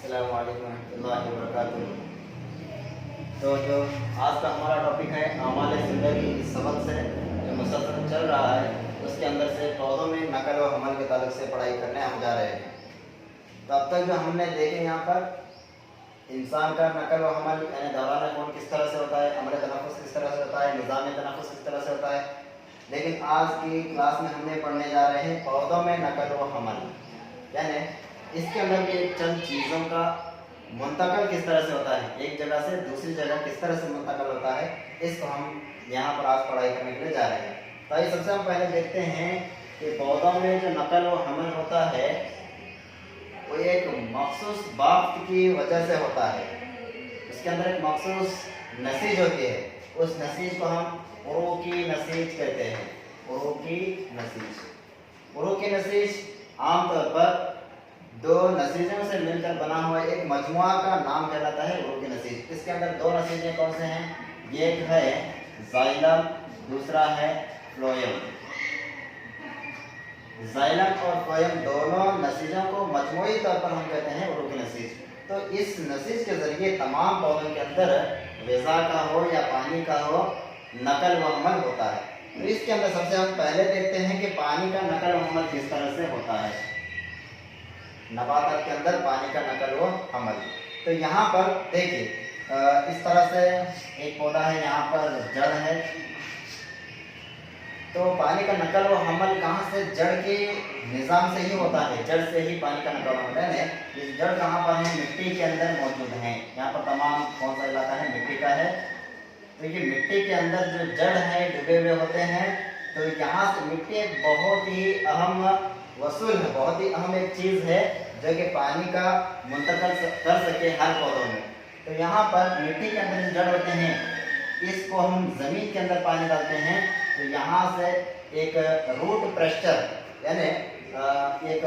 अस्सलाम वालेकुम रहमतुल्लाहि व बरकातुहू। तो जो आज का हमारा टॉपिक है आमाल ज़िंदगी, इस सबक से जो मुसलसल चल रहा है उसके अंदर से पौधों में नकल व हमल के ताल्लुक से पढ़ाई करने हम जा रहे हैं। तो अब तक जो हमने देखे यहाँ पर इंसान का नकल व हमल यानी दौरान कौन किस तरह से होता है, अमल तनफ़ुस किस तरह से होता है, निज़ाम तनफ़ुस किस तरह से होता है। लेकिन आज की क्लास में हमने पढ़ने जा रहे हैं पौधों में नकल व हमल, यानी इसके अंदर के चंद चीज़ों का मुंतकल किस तरह से होता है, एक जगह से दूसरी जगह किस तरह से मुंतकल होता है, इसको हम यहाँ पर आज पढ़ाई करने के लिए जा रहे हैं। तो आइए सबसे हम पहले देखते हैं कि पौधों में जो नकल व हमल होता है वो एक मखसूस बाफ्त की वजह से होता है। उसके अंदर एक मखसूस नसीज होती है, उस नसीज को हम उरूकी नसीज कहते हैं। उरूकी नसीज, उरूकी नसीज आमतौर पर दो नसीजों से मिलकर बना हुआ एक मजमुआ का नाम कहलाता है उरूकी नसीज। इसके अंदर दो नसीजें कौन से हैं, एक है जाइलम, दूसरा है फ्लोएम। जाइलम और फ्लोएम दोनों नसीजों को मजमूई तौर पर हम कहते हैं उरूकी नसीज। तो इस नसीज के जरिए तमाम पौधों के अंदर ग़िज़ा का हो या पानी का हो नकल व हमल होता है। तो इसके अंदर सबसे हम पहले देखते हैं कि पानी का नकल व हमल किस तरह से होता है, नबातात के अंदर पानी का नकल व हमल। तो यहाँ पर देखिए इस तरह से एक पौधा है, यहाँ पर जड़ है। तो पानी का नकल व हमल कहाँ से, जड़ के निज़ाम से ही होता है, जड़ से ही पानी का नकल व हमल है। इस जड़ कहाँ पर है, मिट्टी के अंदर मौजूद है। यहाँ पर तमाम कौन सा इलाका है, मिट्टी का है। तो ये मिट्टी के अंदर जो जड़ है डूबे हुए होते हैं। तो यहाँ से मिट्टी एक बहुत ही अहम वसूल है, बहुत ही अहम एक चीज़ है जो कि पानी का मुंतकल कर सके हर पौधों में। तो यहाँ पर मिट्टी के अंदर जड़ होते हैं, इसको हम ज़मीन के अंदर पानी डालते हैं। तो यहाँ से एक रूट प्रेशर यानी एक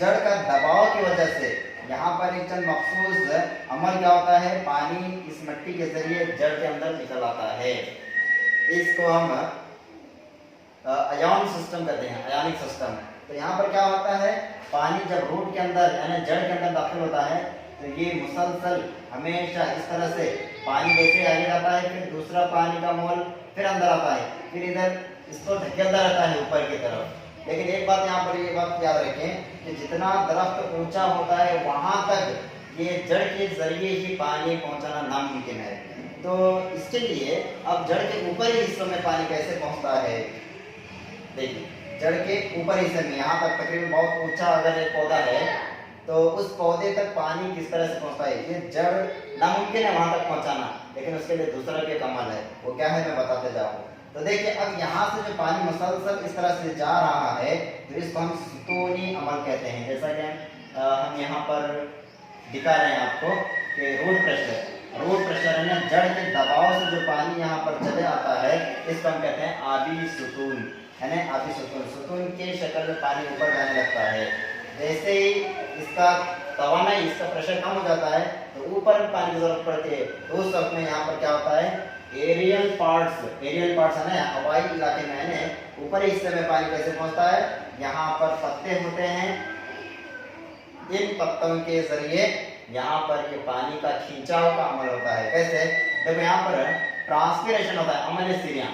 जड़ का दबाव की वजह से यहाँ पर एक चंद मखसूस अमल क्या होता है, पानी इस मिट्टी के जरिए जड़ के अंदर निकल आता है। इसको हम अयान सिस्टम कहते हैं, अयानिक सिस्टम। तो यहाँ पर क्या होता है, पानी जब रूट के अंदर यानी जड़ के अंदर दाखिल होता है तो ये मुसलसल हमेशा इस तरह से पानी जैसे आगे जाता है, फिर दूसरा पानी का मोल फिर अंदर आता है, फिर इधर इसको धकेलता रहता है ऊपर की तरफ। लेकिन एक बात यहाँ पर ये बात याद रखें कि जितना दरख्त ऊंचा होता है वहाँ तक ये जड़ के जरिए ही पानी पहुँचाना नामुमकिन है। तो इसके लिए अब जड़ के ऊपरी हिस्सों में पानी कैसे पहुँचता है, देखिए जड़ के ऊपर हिस्से में यहाँ तक तकरीबन बहुत ऊंचा अगर एक पौधा है तो उस पौधे तक पानी किस तरह से पहुँचता है, ये जड़ नामुमकिन है वहाँ तक पहुँचाना, लेकिन उसके लिए दूसरा भी एक अमल है, वो क्या है मैं बताते जाऊँ। तो देखिए अब यहाँ से जो पानी मुसलसल इस तरह से जा रहा है तो इसको हम सुतूनी अमल कहते हैं। जैसा कि हम यहाँ पर दिखा रहे हैं आपको कि रूट प्रेशर है ना, जड़ के दबाव से जो पानी यहाँ पर चले आता है इसको हम कहते हैं आबी सुतून, है ना, आबी सुतून। सुतून के शक्ल में पानी ऊपर जाने लगता है। जैसे ही इसका तवानाई, इसका प्रेशर कम हो जाता है तो ऊपर पानी की जरूरत पड़ती है। तो उस वक्त में यहाँ पर क्या होता है, एरियल पार्ट्स है ना, हवाई इलाके में है ना, ऊपरी हिस्से में पानी कैसे पहुँचता है, यहाँ पर पत्ते होते हैं, इन पत्तों के जरिए यहाँ पर ये पानी का खिंचाव का अमल होता है। कैसे, देखो यहाँ पर ट्रांसपिरेशन होता है, अमल सिरिया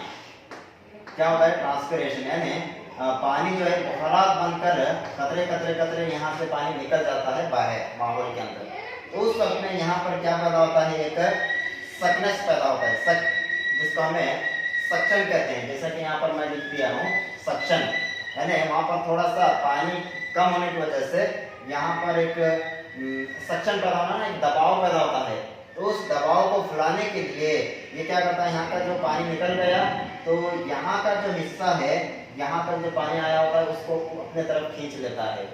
क्या होता है, ट्रांसपिरेशन यानी पानी जो है बुखारात बनकर कतरे कतरे कतरे यहाँ से पानी निकल जाता है बाहर माहौल के अंदर। तो उस वक्त में यहाँ पर क्या पैदा होता है, एक सकनेस पैदा होता है, जिसको हमें सक्शन कहते हैं। जैसा कि यहाँ पर मैं लिख दिया हूँ सक्शन, यानी वहाँ पर थोड़ा सा पानी कम होने की वजह से यहाँ पर एक सक्शन पैदा होना ना, एक दबाव पैदा होता है। तो उस दबाव को फुलाने के लिए ये क्या करता है, यहाँ का जो पानी निकल गया तो यहाँ का जो हिस्सा है, यहाँ पर जो पानी आया होता है उसको अपने तरफ खींच लेता है।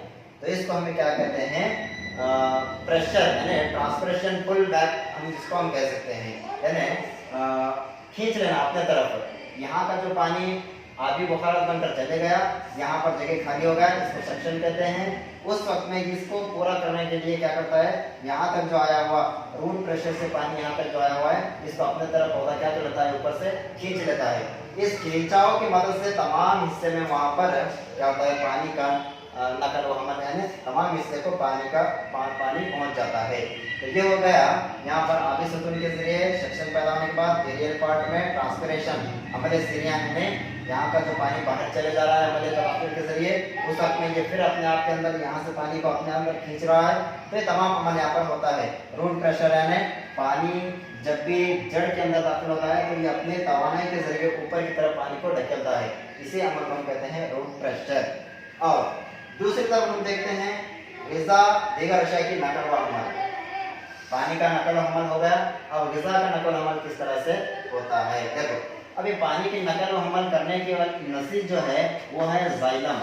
तो इसको हमें क्या कहते हैं, प्रेशर यानी ट्रांसपिरेशन पुल बैक हम जिसको हम कह सकते हैं, यानी खींच लेना अपने तरफ। यहाँ का जो पानी आबी बुखारात बनकर चले गया, यहाँ पर जगह खाली हो गया, इसको सक्शन कहते हैं। उस वक्त में इसको पूरा करने के लिए क्या करता है, यहाँ तक जो आया हुआ रूट प्रेशर से पानी यहाँ तक जो आया हुआ है इसको अपने तरफ पौधा क्या कर लेता है, ऊपर से खींच लेता है। इस खिंचाव की मदद से तमाम हिस्से में वहाँ पर क्या होता है, पानी का नकल व हमल यानी तमाम हिस्से को पानी पहुंच जाता है। तो ये हो गया यहाँ पर आबी सतून के जरिए सेक्शन पैदा होने के बाद एरियल पार्ट में ट्रांसपिरेशन अमले सीरिया में यहाँ का जो पानी बाहर चले जा रहा है अमले तराफिर के जरिए, उस वक्त में ये फिर अपने आप के अंदर यहाँ से पानी को अपने अंदर खींच रहा है। तो ये तमाम अमल यहाँ पर होता है। रूट प्रेशर यानी पानी जब भी जड़ के अंदर दाखिल होता है तो ये अपने तवानाई के जरिए ऊपर की तरफ पानी को ढकेलता है। इसी अमल को हम कहते हैं रूट प्रेशर। और दूसरी तरफ हम देखते हैं ग़िज़ा दीगर अशिया की नकल व हमल। पानी का नकल व हमल हो गया, और ग़िज़ा का नकल व हमल किस तरह से होता है। देखो अभी पानी की नकल व हमल करने की नसीज जो है वो है जाइलम।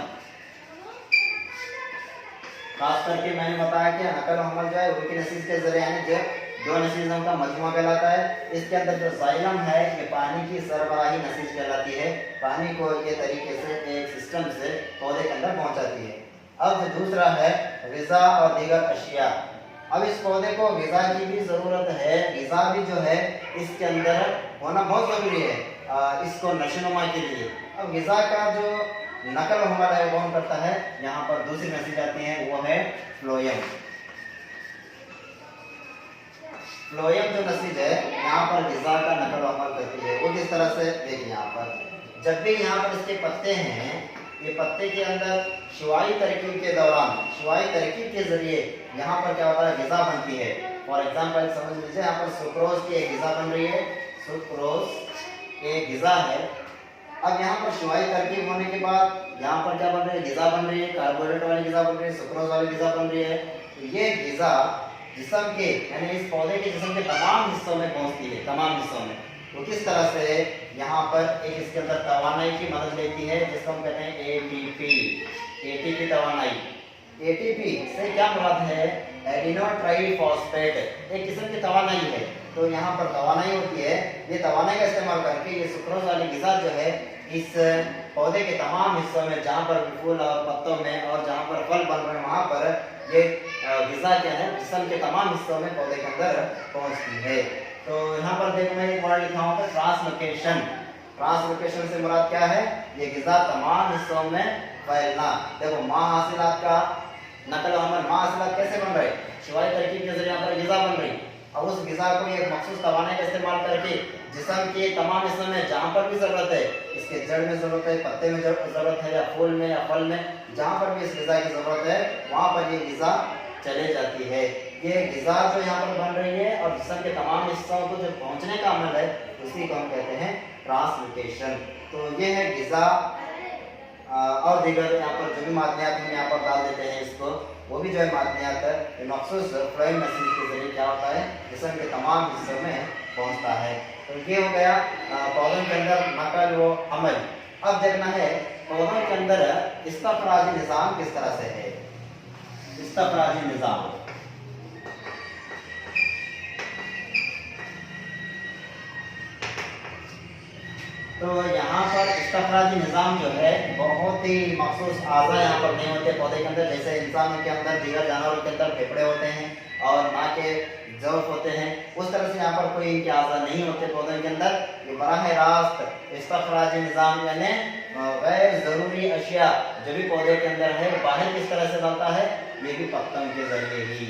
खास करके मैंने बताया कि नकल व हमल जो है उनकी नसीज के जरिए यानी जो दो नसीजों का मजमुआ कहलाता है। इसके अंदर जो जाइलम है ये पानी की सरबराही नसीज कहलाती है, पानी को ये तरीके से एक सिस्टम से पौधे के अंदर पहुंचाती है। अब दूसरा है ग़िज़ा और दीगर अशिया। अब इस पौधे को ग़िज़ा की भी ज़रूरत है, ग़िज़ा भी जो है इसके अंदर होना बहुत ज़रूरी है इसको नशोनुमा के लिए। अब ग़िज़ा का जो नकल व हमल है वो कौन करता है, यहाँ पर दूसरी नसीज आती है वो है फ्लोएम। फ्लोएम जो नसीज है यहाँ पर ग़िज़ा का नकल व हमल करती है। वो किस तरह से देखिए, यहाँ पर जब भी यहाँ पर इसके पत्ते हैं, ये पत्ते के अंदर शुआई तरकीब के दौरान शुआई तरकीब के जरिए यहाँ पर क्या होता है, ग़िज़ा बनती है। फॉर एग्जांपल समझ लीजिए यहाँ पर सुक्रोज की एक ग़िज़ा बन रही है, सुक्रोज एक ग़िज़ा है। अब यहाँ पर शुआई तरकीब होने के बाद यहाँ पर क्या बन रही है, ग़िज़ा बन रही है, कार्बोहाइड्रेट वाली ग़िज़ा बन रही है, सुक्रोज वाली ग़िज़ा बन रही है। तो ये ग़िज़ा जिस्म के यानी इस पौधे के जिस्म के तमाम हिस्सों में पहुँचती है, तमाम हिस्सों में। वो किस तरह से, यहाँ पर एक इसके अंदर तवानाई की मदद लेती है जिसको हम कहते हैं एटीपी तवानाई। एटीपी से क्या मुराद है, एडिनो ट्राइफॉस्फेट, एक किस्म की तवानाई है। तो यहाँ पर तवानाई होती है, ये तवानाई का इस्तेमाल करके ये सुक्रोज वाली ग़िज़ा जो है इस पौधे के तमाम हिस्सों में जहाँ पर फूल और पत्तों में और जहाँ पर फल बन रहे हैं वहाँ पर ये ग़िज़ा क्या है जिस्म के तमाम हिस्सों में पौधे के अंदर पहुँचती है। तो यहाँ पर देखो मैं एक वर्ड लिखा हूँ ट्रांसलोकेशन। ट्रांसलोकेशन से मुराद क्या है, ये ग़िज़ा तमाम हिस्सों में फैलना। देखो माहासिलात का नकल व हमल, माहासिलात कैसे बन रहे, शुआई तरकीब के जरिए यहाँ पर ग़िज़ा बन रही। अब उस ग़िज़ा को एक मखसूस तवानाई का इस्तेमाल करके जिस्म के तमाम हिस्सों में जहाँ पर भी ज़रूरत है, इसके जड़ में ज़रूरत है, पत्ते में ज़रूरत है, या फूल में या फल में, जहाँ पर भी इस ग़िज़ा की ज़रूरत है वहाँ पर ये ग़िज़ा चले जाती है। ये ग़िज़ा जो यहाँ पर बन रही है और जिस्म के तमाम हिस्सों को जो पहुँचने का अमल है उसी को हम कहते हैं ट्रांसलोकेशन। तो ये है ग़िज़ा और दीगर यहाँ पर जो भी मादनियात हम यहाँ पर डाल देते हैं इसको, वो भी जो है मादनियात मखसूस फ्लोएम नसीज के जरिए क्या होता है जिस्म के तमाम हिस्सों में पहुँचता है। तो ये हो गया पौधों के अंदर नकल व हमल। अब देखना है पौधों के अंदर इस्तखराजी निज़ाम किस तरह से है। इस्तखराजी निज़ाम, तो यहाँ पर इस्तखराजी निज़ाम जो है बहुत ही मखसूस आज़ा यहाँ पर नहीं होते पौधे के अंदर। जैसे इंसानों के अंदर, दीगर जानवरों के अंदर फेफड़े होते हैं और नाक के ज़ौफ़ होते हैं, उस तरह से यहाँ पर कोई इनके आज़ा नहीं होते पौधों के अंदर। ये बराह रास्त इस्तखराजी निज़ाम यानी गैर ज़रूरी अशिया जो भी पौधे के अंदर है बाहर किस तरह से बनता है, ये भी पत्तों के जरिए ही।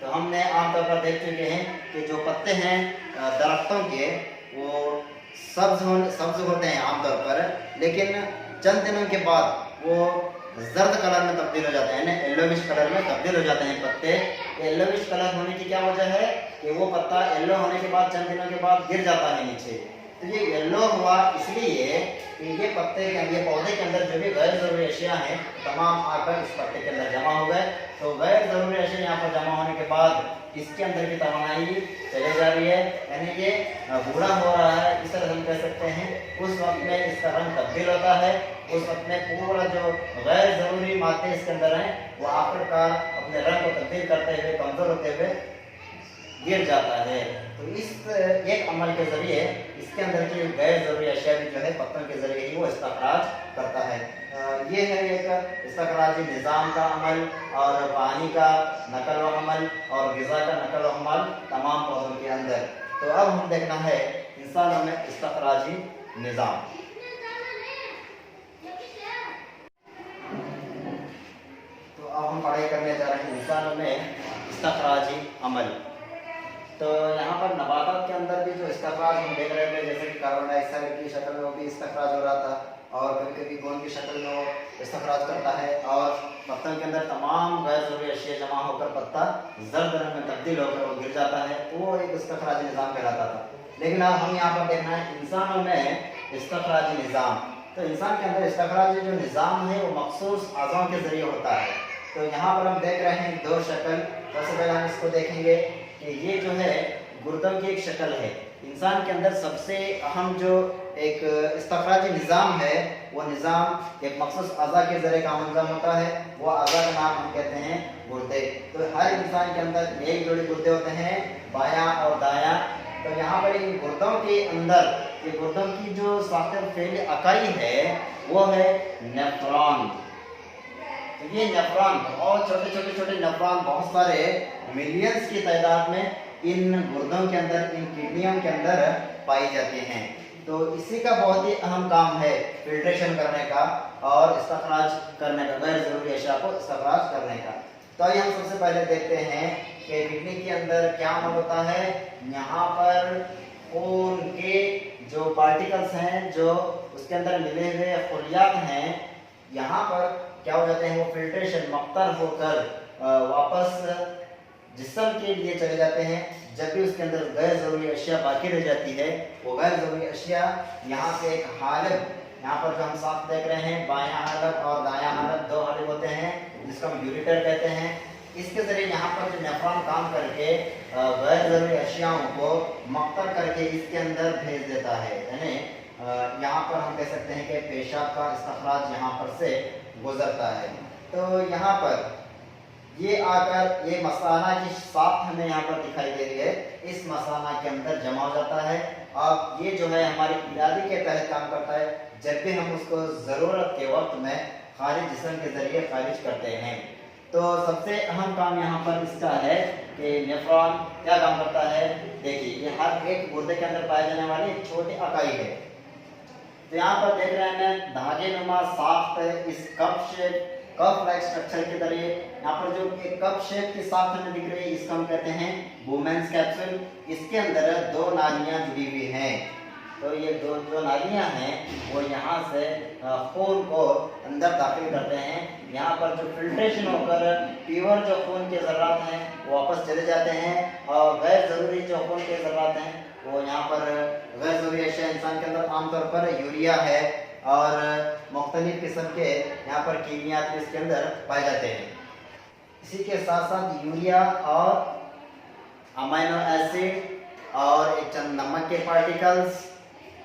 तो हमने आमतौर पर देख चुके हैं कि जो पत्ते हैं दरख्तों के वो सब्ज होते हैं आमतौर पर, लेकिन चंद दिनों के बाद वो जर्द कलर में तब्दील हो जाते हैं, यानी येलोविश कलर में तब्दील हो जाते हैं पत्ते। येलोविश कलर होने की क्या वजह है कि वो पत्ता येलो होने के बाद चंद दिनों के बाद गिर जाता है नीचे। तो ये येलो हुआ इसलिए कि ये पत्ते के ये पौधे के अंदर जो भी गैर ज़रूरी अशिया हैं तमाम आकर इस पत्ते के अंदर जमा हो गए। तो गैर ज़रूरी अशिया यहाँ पर जमा होने के बाद इसके अंदर की तवानाई चले जा रही है, यानी ये बूढ़ा हो रहा है, इस तरह हम कह सकते हैं। उस वक्त में इसका रंग तब्दील होता है, उस वक्त में पूरा जो गैर ज़रूरी मादे इसके अंदर हैं वो आखिरकार अपने रंग को तब्दील करते हुए, कमज़ोर होते हुए गिर जाता है। तो इस एक अमल के ज़रिए इसके अंदर की गैर ज़रूरी अशिया भी जो है पत्तों के ज़रिए ही वो इस्तखराज करता है। ये है एक इस्तखराजी निज़ाम का अमल और पानी का नकल व हमल और ग़िज़ा का नकल व हमल तमाम पौधों के अंदर। तो अब हम देखना है इंसानों में इस्तखराजी निज़ाम। हम पढ़ाई करने जा रहे हैं इंसानों में इस्तखराजी अमल। तो यहाँ पर नबातात के अंदर भी जो इस्तखराज हम देख रहे थे, जैसे कि कार्बन डाइऑक्साइड की शक्ल में वो भी इस्तखराज हो रहा था, और कभी कभी गोंद की शक्ल में वो इस्तखराज करता है, और पत्तों के अंदर तमाम गैर ज़रूरी अशिया जमा होकर पत्ता जर्द रंग में तब्दील होकर वो गिर जाता है, तो वो एक इस्तखराजी निज़ाम कहलाता था। लेकिन अब हम यहाँ पर देखना है इंसानों में इस्तखराजी निज़ाम। तो इंसान के अंदर इस्तखराजी जो निज़ाम है वो मखसूस अज़ाओं के ज़रिए होता है। तो यहाँ पर हम देख रहे हैं दो शक्ल। सबसे पहले हम इसको देखेंगे कि ये जो है गुर्दों की एक शक्ल है। इंसान के अंदर सबसे अहम जो एक इस्तखराजी निज़ाम है वो निज़ाम एक मखसूस अज़ा के ज़रिए काम अंजाम होता है, वो अज़ा का नाम हम कहते हैं गुर्दे। तो हर इंसान के अंदर एक जोड़ी गुर्दे होते हैं, बायां और दायां। तो यहाँ पर इन गुर्दों के अंदर ये गुर्दों की जो साख्त फैली इकाई है वो है नेफ्रॉन। तो ये नेफ्रॉन बहुत छोटे नेफ्रॉन बहुत सारे मिलियंस की तादाद में इन गुर्दों के अंदर, इन किडनियों के अंदर पाई जाती हैं। तो इसी का बहुत ही अहम काम है फिल्ट्रेशन करने का और इस्तखराज करने का, गैर ज़रूरी अशिया को इस्तखराज करने का। तो आइए हम सबसे पहले देखते हैं कि किडनी के अंदर क्या अमल होता है। यहाँ पर खून के जो पार्टिकल्स हैं, जो उसके अंदर मिले हुए खलियात हैं, यहाँ पर क्या हो जाते हैं, वो फिल्ट्रेशन मख्तर होकर वापस जिस्म के लिए चले जाते हैं। जब भी उसके अंदर गैर ज़रूरी अशिया बाकी रह जाती है, वो गैर ज़रूरी अशिया यहाँ से एक हालब, यहाँ पर जो हम साफ देख रहे हैं बायां हालब और दायां हालब, दो हालब होते हैं जिसको हम यूरेटर कहते हैं। इसके ज़रिए यहाँ पर जो नेफ्रॉन काम करके गैर ज़रूरी अशियाओं को मख्तर करके इसके अंदर भेज देता है। यानी यहाँ पर हम कह सकते हैं कि पेशाब का इस्तखराज यहाँ पर से गुजरता है। तो यहाँ पर ये आकर ये मसाना की साख्त हमें यहाँ पर दिखाई दे रही है, इस मसाना के अंदर जमा हो जाता है। अब ये जो है हमारी इरादे के तहत काम करता है, जब भी हम उसको ज़रूरत के वक्त में खारिज जिस्म के ज़रिए खारिज करते हैं। तो सबसे अहम काम यहाँ पर इसका है कि नेफ्रॉन क्या काम करता है। देखिए ये हर एक गुर्दे के अंदर पाए जाने वाली एक छोटी इकाई है। तो यहाँ पर देख रहे हैं धागे नुमा साख्त इस कप लाइक स्ट्रक्चर के जरिए, यहाँ पर जो एक कप शेप की साख्त हमें दिख रही है इसको हम कहते हैं वुमेन्स कैप्सूल। इसके अंदर दो नालियाँ जुड़ी हुई हैं। तो ये दो जो नालियाँ हैं वो यहाँ से खून को अंदर दाखिल करते हैं। यहाँ पर जो फिल्ट्रेशन होकर प्योर जो खून के ज़र्रात हैं वो वापस चले जाते हैं, और गैर ज़रूरी जो खून के ज़र्रात हैं वो यहाँ पर गैर ज़रूरी अशिया इंसान के अंदर आमतौर पर यूरिया है और मुख्तलिफ किस्म के यहाँ पर कीमियात इसके अंदर पाए जाते हैं। इसी के साथ साथ यूरिया और अमाइनो एसिड और एक चंद नमक के पार्टिकल्स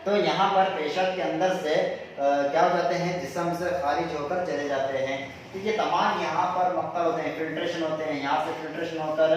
तो यहाँ पर पेशाब के अंदर से क्या हो जाते हैं, जिस्म से खारिज होकर चले जाते हैं। तो ये तमाम यहाँ पर मख्तर होते हैं, फिल्ट्रेशन होते हैं। यहाँ से फिल्ट्रेशन होकर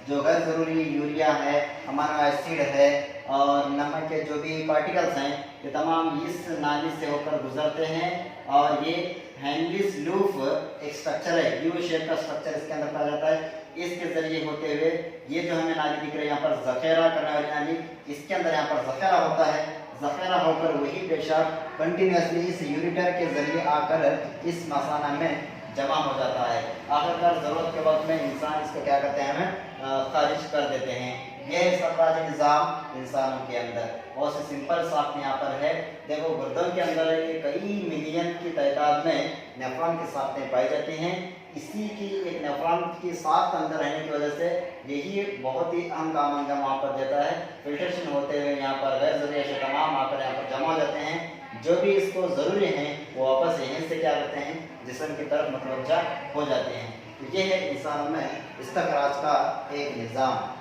जो गैर ज़रूरी यूरिया है, अमाइनो एसिड है और नमक के जो भी पार्टिकल्स हैं, ये तमाम इस नाली से होकर गुजरते हैं। और ये हेनरीज लूफ एक स्ट्रक्चर है, यू शेप का स्ट्रक्चर इसके अंदर पाया जाता है। इसके जरिए होते हुए ये जो हमें नाली दिख रही है यहाँ पर ज़ख़ीरा करने वाली नाली, इसके अंदर यहाँ पर ज़ख़ीरा होता है। ज़ख़ीरा होकर वही पेशाब कंटिन्यूसली इस यूरेटर के जरिए आकर इस मसाना में जमा हो जाता है। आखिरकार ज़रूरत के वक्त में इंसान इसको क्या करते हैं, हमें खारिज कर देते हैं। यह इस्तखराजी निज़ाम इंसानों के अंदर बहुत से सिंपल साख्त यहाँ पर है। देखो गुर्दों के अंदर कई मिलियन की तादाद में नेफ्रॉन की साख्तें पाई जाती हैं। इसी की एक नेफ्रॉन की साख्त अंदर रहने की वजह से यही बहुत ही अहम काम अंजाम वहाँ पर देता है। फिल्ट्रेशन होते हुए यहाँ पर गैर ज़रूरी अशिया तमाम आकर यहाँ पर जमा हो जाते हैं। जो भी इसको ज़रूरी हैं वो वापस यहीं से क्या करते हैं, जिस्म की तरफ मुतवज्जा हो जाते हैं। तो ये है इंसानों में इस्तखराज का एक निज़ाम।